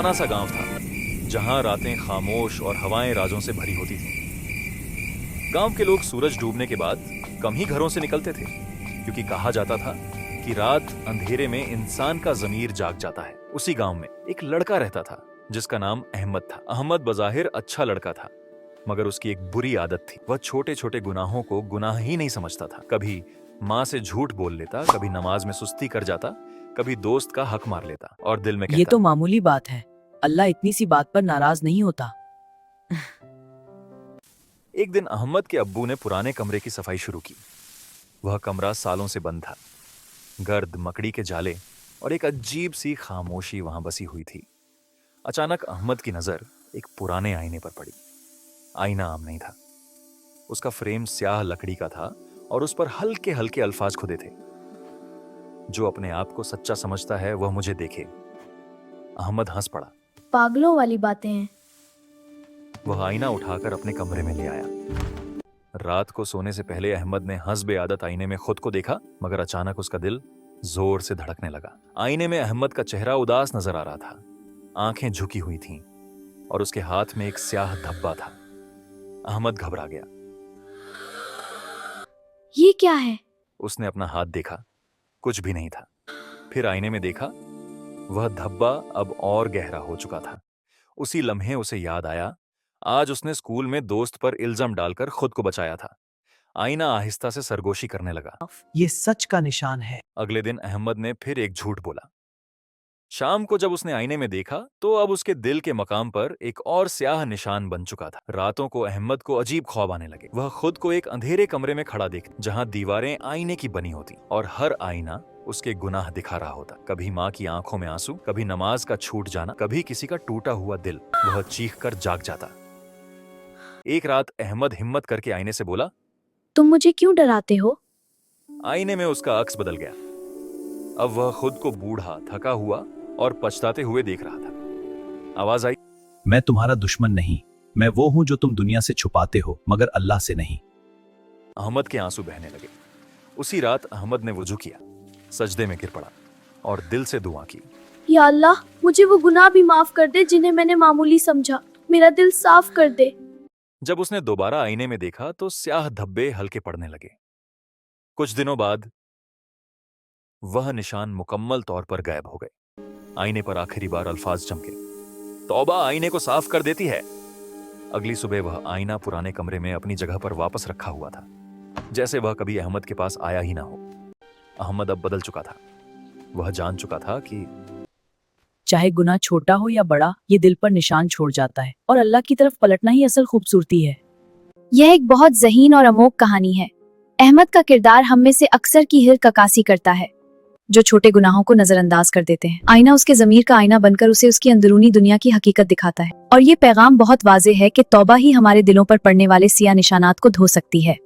पुराना सा गांव था जहां रातें खामोश और हवाएं राजों से भरी होती थीं। गांव के लोग सूरज डूबने के बाद कम ही घरों से निकलते थे, क्योंकि कहा जाता था कि रात अंधेरे में इंसान का ज़मीर जाग जाता है। उसी गांव में एक लड़का रहता था जिसका नाम अहमद था। अहमद बज़ाहिर अच्छा लड़का था, मगर उसकी एक बुरी आदत थी। वह छोटे छोटे गुनाहों को गुनाह ही नहीं समझता था। कभी माँ से झूठ बोल लेता, कभी नमाज में सुस्ती कर जाता, कभी दोस्त का हक मार लेता और दिल में कहता, ये तो मामूली बात है, अल्लाह इतनी सी बात पर नाराज नहीं होता। एक दिन अहमद के अब्बू ने पुराने कमरे की सफाई शुरू की। वह कमरा सालों से बंद था। गर्द, मकड़ी के जाले और एक अजीब सी खामोशी वहां बसी हुई थी। अचानक अहमद की नजर एक पुराने आईने पर पड़ी। आईना आम नहीं था। उसका फ्रेम स्याह लकड़ी का था और उस पर हल्के हल्के अल्फाज खुदे थे, जो अपने आप को सच्चा समझता है वह मुझे देखे। अहमद हंस पड़ा। पागलों वाली बातें हैं। वह आईना उठाकर अपने कमरे में ले आया। रात को सोने से पहले अहमद ने हस्बे आदत आईने में खुद को देखा, मगर अचानक उसका दिल जोर से धड़कने लगा। आईने में अहमद का चेहरा उदास नजर आ रहा था। आंखें झुकी हुई थीं और उसके हाथ में एक स्याह धब्बा था। अहमद घबरा गया। ये क्या है? उसने अपना हाथ देखा, कुछ भी नहीं था। फिर आईने में देखा, वह धब्बा अब और गहरा हो चुका था। उसी लम्हे उसे याद आया, आज उसने स्कूल में दोस्त पर इल्जाम डालकर खुद को बचाया था। आईना आहिस्ता से सरगोशी करने लगा। ये सच का निशान है। अगले दिन अहमद ने फिर एक झूठ बोला। शाम को जब उसने आईने में देखा तो अब उसके दिल के मकाम पर एक और स्याह निशान बन चुका था। रातों को अहमद को अजीब ख्वाब आने लगे। वह खुद को एक अंधेरे कमरे में खड़ा देख, जहां दीवारें आईने की बनी होती और हर आईना उसके गुनाह दिखा रहा होता। कभी माँ की आंखों में आंसू, कभी नमाज का छूट जाना, कभी किसी का टूटा हुआ दिल। वह चीख कर जाग जाता। एक रात अहमद हिम्मत करके आईने से बोला, तुम मुझे क्यों डराते हो? आईने में उसका अक्स बदल गया। अब वह खुद को बूढ़ा, थका हुआ और पछताते हुए देख रहा था। आवाज आई, मैं तुम्हारा दुश्मन नहीं, मैं वो हूं जो तुम दुनिया से छुपाते हो, मगर अल्लाह से नहीं। अहमद के आंसू बहने लगे। उसी रात अहमद ने वुजू किया, सजदे में गिर पड़ा और दिल से दुआ की, या अल्लाह, मुझे वो गुनाह भी माफ कर दे जिन्हें मैंने मामूली समझा। मेरा दिल साफ कर दे। जब उसने दोबारा आईने में देखा तो स्याह धब्बे हल्के पड़ने लगे। कुछ दिनों बाद वह निशान मुकम्मल तौर पर गायब हो गए। आईने पर आखिरी बार अल्फाज चमके, तौबा आईने को साफ कर देती है। अगली सुबह वह आईना पुराने कमरे में अपनी जगह पर वापस रखा हुआ था, जैसे वह कभी अहमद के पास आया ही ना हो। अहमद अब बदल चुका था। वह जान चुका था कि चाहे गुनाह छोटा हो या बड़ा, ये दिल पर निशान छोड़ जाता है और अल्लाह की तरफ पलटना ही असल खूबसूरती है। यह एक बहुत ज़हीन और अमोघ कहानी है। अहमद का किरदार हम में से अक्सर की हिर ककासी करता है, जो छोटे गुनाहों को नजरअंदाज कर देते हैं। आईना उसके ज़मीर का आईना बनकर उसे उसकी अंदरूनी दुनिया की हकीकत दिखाता है। और ये पैगाम बहुत वाज़ेह है कि तौबा ही हमारे दिलों पर पड़ने वाले सिया निशानात को धो सकती है।